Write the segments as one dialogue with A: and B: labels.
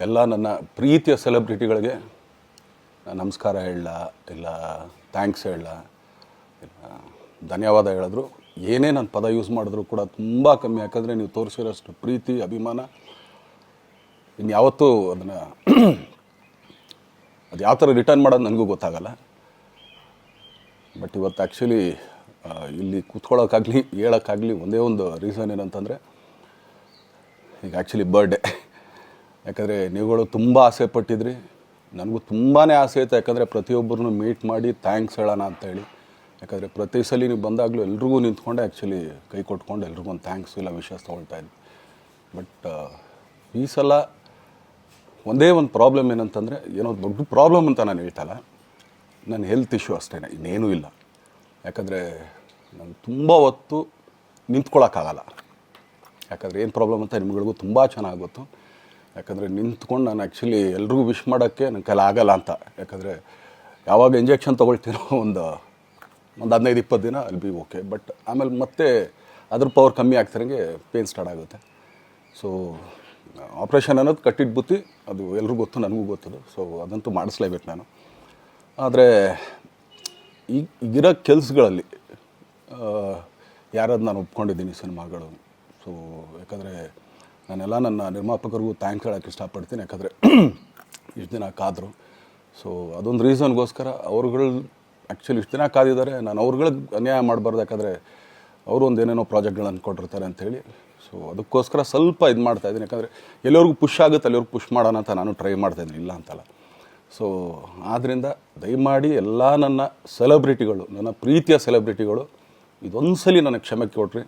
A: ಎಲ್ಲ ನನ್ನ ಪ್ರೀತಿಯ ಸೆಲೆಬ್ರಿಟಿಗಳಿಗೆ ನಮಸ್ಕಾರ ಹೇಳಲ್ಲ, ಇಲ್ಲ ಥ್ಯಾಂಕ್ಸ್ ಹೇಳಲ್ಲ, ಇಲ್ಲ ಧನ್ಯವಾದ ಹೇಳಿದ್ರು, ಏನೇ ನಾನು ಪದ ಯೂಸ್ ಮಾಡಿದ್ರು ಕೂಡ ತುಂಬ ಕಮ್ಮಿ. ಯಾಕಂದರೆ ನೀವು ತೋರಿಸಿರೋಷ್ಟು ಪ್ರೀತಿ ಅಭಿಮಾನ ಇನ್ಯಾವತ್ತೂ ಅದನ್ನು ಅದು ಯಾವ ಥರ ರಿಟರ್ನ್ ಮಾಡೋದು ನನಗೂ ಗೊತ್ತಾಗಲ್ಲ. ಬಟ್ ಇವತ್ತು ಆ್ಯಕ್ಚುಲಿ ಇಲ್ಲಿ ಕೂತ್ಕೊಳ್ಳೋಕ್ಕಾಗಲಿ ಹೇಳೋಕ್ಕಾಗಲಿ ಒಂದೇ ಒಂದು ರೀಸನ್ ಏನಂತಂದರೆ, ಈಗ ಆ್ಯಕ್ಚುಲಿ ಬರ್ಡೇ. ಯಾಕಂದರೆ ನೀವುಗಳು ತುಂಬ ಆಸೆ ಪಟ್ಟಿದ್ರಿ, ನನಗೂ ತುಂಬಾ ಆಸೆ ಇತ್ತು. ಯಾಕಂದರೆ ಪ್ರತಿಯೊಬ್ಬರನ್ನು ಮೀಟ್ ಮಾಡಿ ಥ್ಯಾಂಕ್ಸ್ ಹೇಳೋಣ ಅಂತೇಳಿ. ಯಾಕಂದರೆ ಪ್ರತಿ ಸಲ ನೀವು ಬಂದಾಗಲೂ ಎಲ್ರಿಗೂ ನಿಂತ್ಕೊಂಡೆ ಆ್ಯಕ್ಚುಲಿ ಕೈ ಕೊಟ್ಕೊಂಡು ಎಲ್ರಿಗೂ ಒಂದು ಥ್ಯಾಂಕ್ಸ್ ಇಲ್ಲ ವಿಶಸ್ ತೊಗೊಳ್ತಾಯಿದ್ವಿ. ಬಟ್ ಈ ಸಲ ಒಂದೇ ಒಂದು ಪ್ರಾಬ್ಲಮ್ ಏನಂತಂದರೆ, ಏನೋ ದೊಡ್ಡ ಪ್ರಾಬ್ಲಮ್ ಅಂತ ನಾನು ಹೇಳ್ತಲ್ಲ, ನನ್ನ ಹೆಲ್ತ್ ಇಶ್ಯೂ ಅಷ್ಟೇ, ಇನ್ನೇನೂ ಇಲ್ಲ. ಯಾಕಂದರೆ ನಾನು ತುಂಬ ಹೊತ್ತು ನಿಂತ್ಕೊಳ್ಳೋಕ್ಕಾಗಲ್ಲ. ಯಾಕಂದರೆ ಏನು ಪ್ರಾಬ್ಲಮ್ ಅಂತ ನಿಮ್ಗಳಿಗೂ ತುಂಬ ಚೆನ್ನಾಗಿ ಗೊತ್ತು. ಯಾಕಂದರೆ ನಿಂತ್ಕೊಂಡು ನಾನು ಆ್ಯಕ್ಚುಲಿ ಎಲ್ರಿಗೂ ವಿಶ್ ಮಾಡೋಕ್ಕೆ ನನ್ನ ಕೈಲಿ ಆಗಲ್ಲ ಅಂತ. ಯಾಕಂದರೆ ಯಾವಾಗ ಇಂಜೆಕ್ಷನ್ ತೊಗೊಳ್ತೀನೋ ಒಂದು 15-20 ದಿನ ಅಲ್ಲಿ ಬಿ ಓಕೆ. ಬಟ್ ಆಮೇಲೆ ಮತ್ತೆ ಅದ್ರ ಪವರ್ ಕಮ್ಮಿ ಆಗ್ತಿರಂಗೆ ಪೇನ್ ಸ್ಟಾರ್ಟ್ ಆಗುತ್ತೆ. ಸೊ ಆಪ್ರೇಷನ್ ಅನ್ನೋದು ಕಟ್ಟಿಟ್ಟು ಬುತ್ತಿ, ಅದು ಎಲ್ರಿಗೂ ಗೊತ್ತು, ನನಗೂ ಗೊತ್ತದು. ಸೊ ಅದಂತೂ ಮಾಡಿಸ್ಲೇಬೇಕು ನಾನು. ಆದರೆ ಈಗಿರೋ ಕೆಲಸಗಳಲ್ಲಿ ಯಾರಾದ್ರು ನಾನು ಒಪ್ಕೊಂಡಿದ್ದೀನಿ ಸಿನಿಮಾಗಳು. ಸೊ ಯಾಕಂದರೆ ನಾನೆಲ್ಲ ನನ್ನ ನಿರ್ಮಾಪಕರಿಗೂ ಥ್ಯಾಂಕ್ಸ್ ಹೇಳೋಕ್ಕೆ ಇಷ್ಟಪಡ್ತೀನಿ. ಯಾಕಂದರೆ ಇಷ್ಟು ದಿನ ಕಾದರು. ಸೊ ಅದೊಂದು ರೀಸನ್ಗೋಸ್ಕರ ಅವ್ರುಗಳು ಆ್ಯಕ್ಚುಲಿ ಇಷ್ಟು ದಿನ ಕಾದಿದ್ದಾರೆ, ನಾನು ಅವ್ರುಗಳಿಗೆ ಅನ್ಯಾಯ ಮಾಡಬಾರ್ದು. ಯಾಕಂದರೆ ಅವರು ಒಂದು ಏನೇನೋ ಪ್ರಾಜೆಕ್ಟ್ಗಳನ್ನು ಕೊಟ್ಟಿರ್ತಾರೆ ಅಂಥೇಳಿ. ಸೊ ಅದಕ್ಕೋಸ್ಕರ ಸ್ವಲ್ಪ ಇದು ಮಾಡ್ತಾಯಿದ್ದೀನಿ. ಯಾಕಂದರೆ ಎಲ್ಲಿವರೆಗೂ ಪುಷ್ ಆಗುತ್ತೆ ಅಲ್ಲಿವರೆಗೂ ಪುಷ್ ಮಾಡೋಣ ಅಂತ ನಾನು ಟ್ರೈ ಮಾಡ್ತಾಯಿದ್ದೀನಿ, ಇಲ್ಲ ಅಂತಲ್ಲ. ಸೊ ಆದ್ದರಿಂದ ದಯಮಾಡಿ ಎಲ್ಲ ನನ್ನ ಸೆಲೆಬ್ರಿಟಿಗಳು, ನನ್ನ ಪ್ರೀತಿಯ ಸೆಲೆಬ್ರಿಟಿಗಳು, ಇದೊಂದು ಸಲ ನನಗೆ ಕ್ಷಮೆ ಕೊಟ್ರಿ.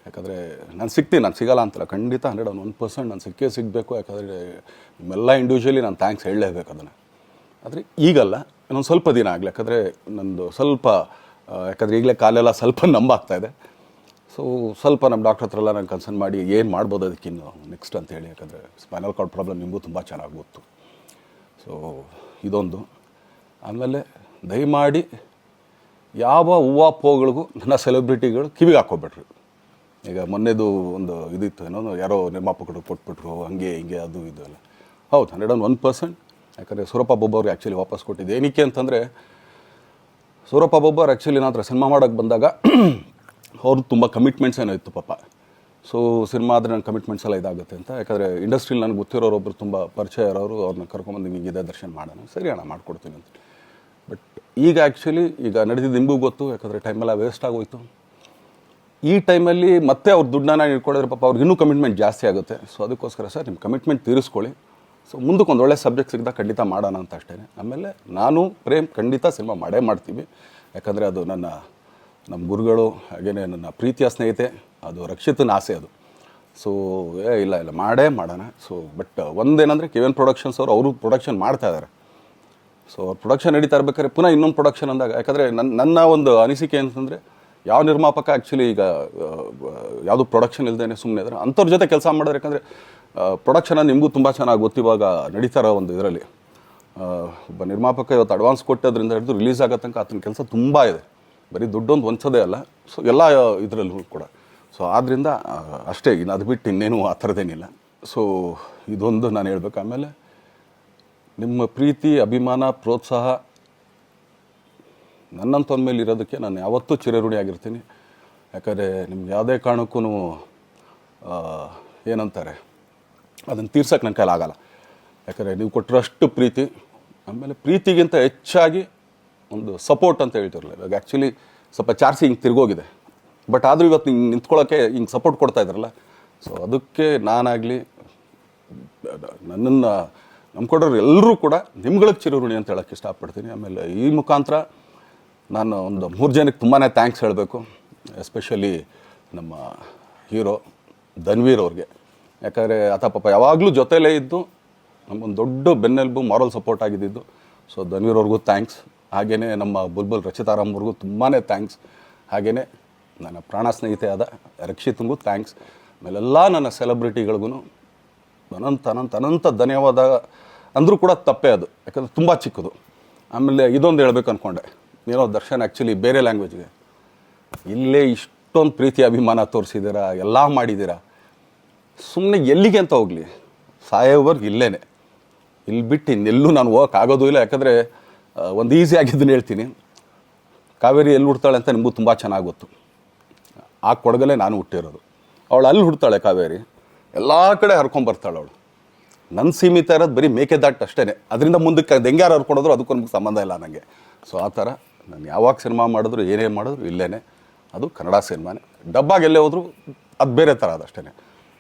A: ಯಾಕಂದರೆ ನಾನು ಸಿಗ್ತೀನಿ, ನಾನು ಸಿಗಲ್ಲ ಅಂತಲ್ಲ, ಖಂಡಿತ 101% ನಾನು ಸಿಕ್ಕೇ ಸಿಗಬೇಕು. ಯಾಕಂದರೆ ನಿಮ್ಮೆಲ್ಲ ಇಂಡಿವಿಜುವಲಿ ನಾನು ಥ್ಯಾಂಕ್ಸ್ ಹೇಳಲೇಬೇಕು ಅದನ್ನು. ಆದರೆ ಈಗಲ್ಲ, ಇನ್ನೊಂದು ಸ್ವಲ್ಪ ದಿನ ಆಗಲಿ. ಯಾಕಂದರೆ ನಂದು ಸ್ವಲ್ಪ ಯಾಕಂದರೆ ಈಗಲೇ ಕಾಲೆಲ್ಲ ಸ್ವಲ್ಪ ನಂಬಾಗ್ತಾಯಿದೆ. ಸೊ ಸ್ವಲ್ಪ ನಮ್ಮ ಡಾಕ್ಟ್ರ್ ಹತ್ರ ಎಲ್ಲ ನಾನು ಕನ್ಸರ್ನ್ ಮಾಡಿ ಏನು ಮಾಡ್ಬೋದು ಅದಕ್ಕಿನ್ನು ನೆಕ್ಸ್ಟ್ ಅಂತೇಳಿ. ಯಾಕಂದರೆ ಸ್ಪೈನಲ್ ಕಾರ್ಡ್ ಪ್ರಾಬ್ಲಮ್ ನಿಮಗೂ ತುಂಬ ಚೆನ್ನಾಗಿ ಗೊತ್ತು. ಸೊ ಇದೊಂದು. ಆಮೇಲೆ ದಯಮಾಡಿ ಯಾವ ಹೂವಾಪೋಗಳಿಗೂ ನನ್ನ ಸೆಲೆಬ್ರಿಟಿಗಳು ಕಿವಿಗೆ ಹಾಕ್ಕೊಬಿಟ್ರು. ಈಗ ಮೊನ್ನೆದು ಒಂದು ಇದಿತ್ತು, ಏನೋ ಯಾರೋ ನಿರ್ಮಾಪಕರು ಕೊಟ್ಬಿಟ್ರು, ಹಂಗೆ ಹಿಂಗೆ ಅದು ಇದು ಎಲ್ಲ. ಹೌದು, 101%. ಯಾಕಂದರೆ ಸೂರಪ್ಪ ಬೊಬ್ಬ ಅವ್ರಿಗೆ ಆ್ಯಕ್ಚುಲಿ ವಾಪಸ್ ಕೊಟ್ಟಿದ್ದೆ. ಏನಕ್ಕೆ ಅಂತಂದರೆ, ಸೂರಪ್ಪ ಬೊಬ್ಬ ಅವ್ರು ಆ್ಯಕ್ಚುಲಿ ನನ್ನ ಹತ್ರ ಸಿನಿಮಾ ಮಾಡೋಕ್ಕೆ ಬಂದಾಗ ಅವ್ರದ್ದು ತುಂಬ ಕಮಿಟ್ಮೆಂಟ್ಸ್ ಏನೋ ಇತ್ತು ಪಾಪ. ಸೊ ಸಿನಿಮಾ ಆದರೆ ನನ್ನ ಕಮಿಟ್ಮೆಂಟ್ಸ್ ಎಲ್ಲ ಇದಾಗುತ್ತೆ ಅಂತ. ಯಾಕಂದರೆ ಇಂಡಸ್ಟ್ರಿಲಿ ನನಗೆ ಗೊತ್ತಿರೋರೊಬ್ಬರು ತುಂಬ ಪರಿಚಯ ಇರೋರು, ಅವ್ರನ್ನ ಕರ್ಕೊಂಬಂದು ಹಿಂಗಿದೆ ದರ್ಶನ ಮಾಡೋಣ, ಸರಿ ಅಣ್ಣ ಮಾಡ್ಕೊಡ್ತೀನಿ ಅಂತ. ಬಟ್ ಈಗ ಆ್ಯಕ್ಚುಲಿ ಈಗ ನಡೆದಿದ್ದು ನಿಮಗೂ ಗೊತ್ತು. ಯಾಕಂದರೆ ಟೈಮೆಲ್ಲ ವೇಸ್ಟ್ ಆಗೋಯ್ತು. ಈ ಟೈಮಲ್ಲಿ ಮತ್ತೆ ಅವ್ರ ದುಡ್ಡನ್ನ ಇಟ್ಕೊಂಡಿದ್ರೆ ಪಾಪ ಅವ್ರಿಗೆ ಇನ್ನೂ ಕಮಿಟ್ಮೆಂಟ್ ಜಾಸ್ತಿ ಆಗುತ್ತೆ. ಸೊ ಅದಕ್ಕೋಸ್ಕರ ಸರ್ ನಿಮ್ಮ ಕಮಿಟ್ಮೆಂಟ್ ತೀರಿಸ್ಕೊಳ್ಳಿ. ಸೊ ಮುಂದಕ್ಕೆ ಒಂದು ಒಳ್ಳೆ ಸಬ್ಜೆಕ್ಟ್ ಸಿಗ್ದಾಗ ಖಂಡಿತ ಮಾಡೋಣ ಅಂತ ಅಷ್ಟೇ. ಆಮೇಲೆ ನಾನು ಪ್ರೇಮ್ ಖಂಡಿತ ಸಿನಿಮಾ ಮಾಡೇ ಮಾಡ್ತೀವಿ. ಯಾಕಂದರೆ ಅದು ನಮ್ಮ ಗುರುಗಳು, ಹಾಗೆಯೇ ನನ್ನ ಪ್ರೀತಿಯ ಸ್ನೇಹಿತೆ, ಅದು ರಕ್ಷಿತನ ಆಸೆ ಅದು. ಸೊ ಇಲ್ಲ ಮಾಡೇ ಮಾಡೋಣ. ಸೊ ಬಟ್ ಒಂದೇನಂದರೆ KVN ಪ್ರೊಡಕ್ಷನ್ಸ್ ಅವರು ಪ್ರೊಡಕ್ಷನ್ ಮಾಡ್ತಾ ಇದ್ದಾರೆ. ಸೊ ಅವ್ರು ಪ್ರೊಡಕ್ಷನ್ ನಡೀತಾ ಇರ್ಬೇಕಾದ್ರೆ ಪುನಃ ಇನ್ನೊಂದು ಪ್ರೊಡಕ್ಷನ್ ಅಂದಾಗ, ಯಾಕಂದರೆ ನನ್ನ ಒಂದು ಅನಿಸಿಕೆ ಅಂತಂದರೆ, ಯಾವ ನಿರ್ಮಾಪಕ ಆ್ಯಕ್ಚುಲಿ ಈಗ ಯಾವುದು ಪ್ರೊಡಕ್ಷನ್ ಇಲ್ಲದೇ ಸುಮ್ಮನೆ ಇದ್ದಾರೆ ಅಂಥವ್ರ ಜೊತೆ ಕೆಲಸ ಮಾಡಿದ್ರೆ. ಯಾಕಂದರೆ ಪ್ರೊಡಕ್ಷನ್ ನಿಮಗೂ ತುಂಬ ಚೆನ್ನಾಗಿ ಗೊತ್ತು. ಇವಾಗ ನಡೀತಾ ಇರೋ ಒಂದು ಇದರಲ್ಲಿ ಒಬ್ಬ ನಿರ್ಮಾಪಕ ಇವತ್ತು ಅಡ್ವಾನ್ಸ್ ಕೊಟ್ಟೋದ್ರಿಂದ ಹಿಡಿದು ರಿಲೀಸ್ ಆಗೋ ತನಕ ಆತನ ಕೆಲಸ ತುಂಬ ಇದೆ. ಬರೀ ದುಡ್ಡೊಂದು ಹೊಂಚೋದೇ ಅಲ್ಲ, ಸೊ ಎಲ್ಲ ಇದರಲ್ಲೂ ಕೂಡ. ಸೊ ಆದ್ದರಿಂದ ಅಷ್ಟೇ, ಇನ್ನು ಅದು ಬಿಟ್ಟು ಇನ್ನೇನು ಆ ಥರದ್ದೇನಿಲ್ಲ. ಸೊ ಇದೊಂದು ನಾನು ಹೇಳ್ಬೇಕು. ಆಮೇಲೆ ನಿಮ್ಮ ಪ್ರೀತಿ, ಅಭಿಮಾನ, ಪ್ರೋತ್ಸಾಹ ನನ್ನಂಥವ್ರ ಮೇಲೆ ಇರೋದಕ್ಕೆ ನಾನು ಯಾವತ್ತೂ ಚಿರಋಣಿಯಾಗಿರ್ತೀನಿ. ಯಾಕಂದರೆ ನಿಮ್ಗೆ ಯಾವುದೇ ಕಾರಣಕ್ಕೂ ಏನಂತಾರೆ ಅದನ್ನು ತೀರ್ಸೋಕ್ಕೆ ನನ್ನ ಕೈಲಾಗಲ್ಲ. ಯಾಕಂದರೆ ನೀವು ಕೊಟ್ಟಿರೋಷ್ಟು ಪ್ರೀತಿ, ಆಮೇಲೆ ಪ್ರೀತಿಗಿಂತ ಹೆಚ್ಚಾಗಿ ಒಂದು ಸಪೋರ್ಟ್ ಅಂತ ಹೇಳ್ತಿರಲಿಲ್ಲ. ಇವಾಗ ಆ್ಯಕ್ಚುಲಿ ಸ್ವಲ್ಪ ಚಾರ್ಜಿ ಹಿಂಗೆ ತಿರ್ಗೋಗಿದೆ. ಬಟ್ ಆದರೂ ಇವತ್ತು ಹಿಂಗೆ ನಿಂತ್ಕೊಳ್ಳೋಕ್ಕೆ ಹಿಂಗೆ ಸಪೋರ್ಟ್ ಕೊಡ್ತಾ ಇದ್ದಾರಲ್ಲ. ಸೊ ಅದಕ್ಕೆ ನಾನಾಗಲಿ ನನ್ನನ್ನು ನಂಬ್ಕೊಡೋರು ಎಲ್ಲರೂ ಕೂಡ ನಿಮ್ಗಳಿಗೆ ಚಿರಋಣಿ ಅಂತ ಹೇಳೋಕ್ಕೆ ಇಷ್ಟಪಡ್ತೀನಿ. ಆಮೇಲೆ ಈ ಮುಖಾಂತರ ನಾನು ಒಂದು 3 ಜನಕ್ಕೆ ತುಂಬಾ ಥ್ಯಾಂಕ್ಸ್ ಹೇಳಬೇಕು. ಎಸ್ಪೆಷಲಿ ನಮ್ಮ ಹೀರೋ ಧನ್ವೀರ್ ಅವ್ರಿಗೆ. ಯಾಕಂದರೆ ಆತ ಪಾಪ ಯಾವಾಗಲೂ ಜೊತೆಲೇ ಇದ್ದು ನಮಗೊಂದು ದೊಡ್ಡ ಬೆನ್ನೆಲುಬು, ಮಾರಲ್ ಸಪೋರ್ಟ್ ಆಗಿದ್ದು. ಸೊ ಧನ್ವೀರ್ ಅವ್ರಿಗೂ ಥ್ಯಾಂಕ್ಸ್. ಹಾಗೆಯೇ ನಮ್ಮ ಬುಲ್ಬುಲ್ ರಚಿತಾರಾಮ್ ಅವ್ರಿಗೂ ತುಂಬಾ ಥ್ಯಾಂಕ್ಸ್. ಹಾಗೆಯೇ ನನ್ನ ಪ್ರಾಣ ಸ್ನೇಹಿತೆ ಆದ ರಕ್ಷಿತಂಗೂ ಥ್ಯಾಂಕ್ಸ್. ಆಮೇಲೆಲ್ಲ ನನ್ನ ಸೆಲೆಬ್ರಿಟಿಗಳಿಗೂ ಅನಂತ ಧನ್ಯವಾದ ಅಂದರೂ ಕೂಡ ತಪ್ಪೇ ಅದು. ಯಾಕಂದರೆ ತುಂಬ ಚಿಕ್ಕದು. ಆಮೇಲೆ ಇದೊಂದು ಹೇಳ್ಬೇಕು ಅಂದ್ಕೊಂಡೆ, ಏನೋ ದರ್ಶನ್ ಆ್ಯಕ್ಚುಲಿ ಬೇರೆ ಲ್ಯಾಂಗ್ವೇಜ್ಗೆ ಇಲ್ಲೇ ಇಷ್ಟೊಂದು ಪ್ರೀತಿ ಅಭಿಮಾನ ತೋರಿಸಿದ್ದೀರಾ, ಎಲ್ಲ ಮಾಡಿದ್ದೀರಾ, ಸುಮ್ಮನೆ ಎಲ್ಲಿಗೆ ಅಂತ ಹೋಗಲಿ. ಸಾಯೋವರೆಗೂ ಇಲ್ಲೇ, ಇಲ್ಲಿ ಬಿಟ್ಟು ಇನ್ನೆಲ್ಲೂ ನಾನು ಹೋಗೋಕ್ಕಾಗೋದು ಇಲ್ಲ. ಯಾಕಂದರೆ ಒಂದು ಈಸಿ ಆಗಿದ್ದನ್ನು ಹೇಳ್ತೀನಿ, ಕಾವೇರಿ ಎಲ್ಲಿ ಹುಡ್ತಾಳೆ ಅಂತ ನಿಮಗೂ ತುಂಬ ಚೆನ್ನಾಗಿ ಗೊತ್ತು. ಆ ಕೊಡಗಲ್ಲೇ ನಾನು ಹುಟ್ಟಿರೋದು. ಅವಳು ಅಲ್ಲಿ ಹುಡ್ತಾಳೆ ಕಾವೇರಿ, ಎಲ್ಲ ಕಡೆ ಹರ್ಕೊಂಬರ್ತಾಳೆ ಅವಳು. ನನ್ನ ಸೀಮಿತ ಇರೋದು ಬರೀ ಮೇಕೆದಾಟು ಅಷ್ಟೇ, ಅದರಿಂದ ಮುಂದಕ್ಕೆ ಅದು ಹೆಂಗೆ ಯಾರು ಹರ್ಕೊಡೋದ್ರು ಅದಕ್ಕೂ ನಮ್ಗೆ ಸಂಬಂಧ ಇಲ್ಲ ನನಗೆ. ಸೊ ಆ ಥರ ನಾನು ಯಾವಾಗ ಸಿನಿಮಾ ಮಾಡಿದ್ರು ಏನೇ ಮಾಡಿದ್ರು ಇಲ್ಲೇ, ಅದು ಕನ್ನಡ ಸಿನಿಮಾನೇ. ಡಬ್ಬಾಗಿ ಎಲ್ಲೇ ಹೋದ್ರು ಅದು ಬೇರೆ ಥರ ಅದಷ್ಟೇ.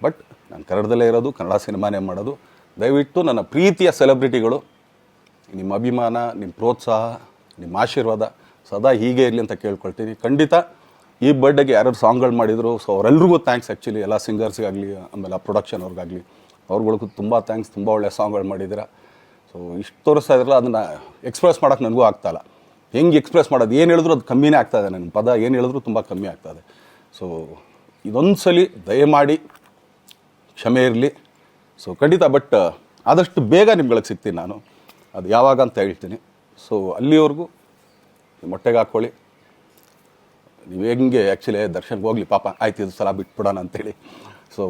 A: ಬಟ್ ನಾನು ಕನ್ನಡದಲ್ಲೇ ಇರೋದು, ಕನ್ನಡ ಸಿನಿಮಾನೇ ಮಾಡೋದು. ದಯವಿಟ್ಟು ನನ್ನ ಪ್ರೀತಿಯ ಸೆಲೆಬ್ರಿಟಿಗಳು, ನಿಮ್ಮ ಅಭಿಮಾನ, ನಿಮ್ಮ ಪ್ರೋತ್ಸಾಹ, ನಿಮ್ಮ ಆಶೀರ್ವಾದ ಸದಾ ಹೀಗೆ ಇರಲಿ ಅಂತ ಕೇಳ್ಕೊಳ್ತೀನಿ. ಖಂಡಿತ ಈ ಬರ್ಡೇಗೆ ಯಾರು ಸಾಂಗ್ಗಳು ಮಾಡಿದರು, ಸೊ ಅವರೆಲ್ರಿಗೂ ಥ್ಯಾಂಕ್ಸ್. ಆ್ಯಕ್ಚುಲಿ ಎಲ್ಲ ಸಿಂಗರ್ಸ್ಗಾಗಲಿ, ಆಮೇಲೆ ಆ ಪ್ರೊಡಕ್ಷನ್ ಅವ್ರಿಗಾಗಲಿ, ಅವ್ರುಗಳಿಗೂ ತುಂಬ ಥ್ಯಾಂಕ್ಸ್. ತುಂಬ ಒಳ್ಳೆಯ ಸಾಂಗ್ಗಳು ಮಾಡಿದ್ದೀರಾ. ಸೊ ಇಷ್ಟು ತೋರಿಸ್ತಾ ಇದ್ರಲ್ಲ, ಅದನ್ನು ಎಕ್ಸ್ಪ್ರೆಸ್ ಮಾಡೋಕ್ಕೆ ನನಗೂ ಆಗ್ತಾಯಿಲ್ಲ. ಹೆಂಗೆ ಎಕ್ಸ್ಪ್ರೆಸ್ ಮಾಡೋದು, ಏನು ಹೇಳಿದ್ರು ಅದು ಕಮ್ಮಿನೇ ಆಗ್ತಾಯಿದೆ. ನನ್ನ ಪದ ಏನು ಹೇಳಿದ್ರು ತುಂಬ ಕಮ್ಮಿ ಆಗ್ತಾಯಿದೆ. ಸೊ ಇದೊಂದು ಸಲ ದಯಮಾಡಿ ಕ್ಷಮೆ ಇರಲಿ. ಸೊ ಖಂಡಿತ, ಬಟ್ ಆದಷ್ಟು ಬೇಗ ನಿಮ್ಗಳಿಗೆ ಸಿಗ್ತೀನಿ ನಾನು. ಅದು ಯಾವಾಗ ಅಂತ ಹೇಳ್ತೀನಿ. ಸೊ ಅಲ್ಲಿವರೆಗೂ ಮೊಟ್ಟೆಗೆ ಹಾಕ್ಕೊಳ್ಳಿ. ನೀವು ಹೆಂಗೆ ಆ್ಯಕ್ಚುಲಿ ದರ್ಶನ್ಗೆ ಹೋಗಲಿ ಪಾಪ, ಆಯ್ತು ಇದು ಸಲ ಬಿಟ್ಬಿಡೋಣ ಅಂತೇಳಿ. ಸೊ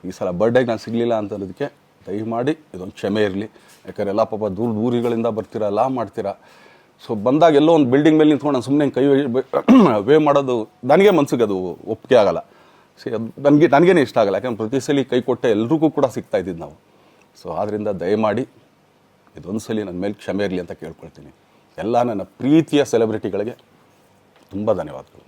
A: ಈ ಸಲ ಬರ್ಡೇಗೆ ನಾನು ಸಿಗಲಿಲ್ಲ ಅಂತನ್ನೋದಕ್ಕೆ ದಯಮಾಡಿ ಇದೊಂದು ಕ್ಷಮೆ ಇರಲಿ. ಯಾಕಂದರೆ ಎಲ್ಲ ಪಾಪ ಊರುಗಳಿಂದ ಬರ್ತೀರಾ, ಎಲ್ಲ ಮಾಡ್ತೀರಾ. ಸೊ ಬಂದಾಗ ಎಲ್ಲೋ ಒಂದು ಬಿಲ್ಡಿಂಗ್ ಮೇಲೆ ನಿಂತ್ಕೊಂಡು ನಾನು ಸುಮ್ಮನೆ ಕೈ ವೇ ಮಾಡೋದು ನನಗೆ ಮನ್ಸಿಗೆ ಅದು ಒಪ್ಪಿಗೆ ಆಗೋಲ್ಲ. ಅದು ನನಗೇನೆ ಇಷ್ಟ ಆಗಲ್ಲ. ಯಾಕಂದ್ರೆ ಪ್ರತಿ ಸಲ ಕೈ ಕೊಟ್ಟೆ ಎಲ್ರಿಗೂ ಕೂಡ ಸಿಗ್ತಾ ಇದ್ದಿದ್ದು ನಾವು. ಸೊ ಆದ್ದರಿಂದ ದಯಮಾಡಿ ಇದೊಂದು ಸಲ ನನ್ನ ಮೇಲೆ ಕ್ಷಮೆ ಇರಲಿ ಅಂತ ಕೇಳ್ಕೊಳ್ತೀನಿ. ಎಲ್ಲ ನನ್ನ ಪ್ರೀತಿಯ ಸೆಲೆಬ್ರಿಟಿಗಳಿಗೆ ತುಂಬ ಧನ್ಯವಾದಗಳು.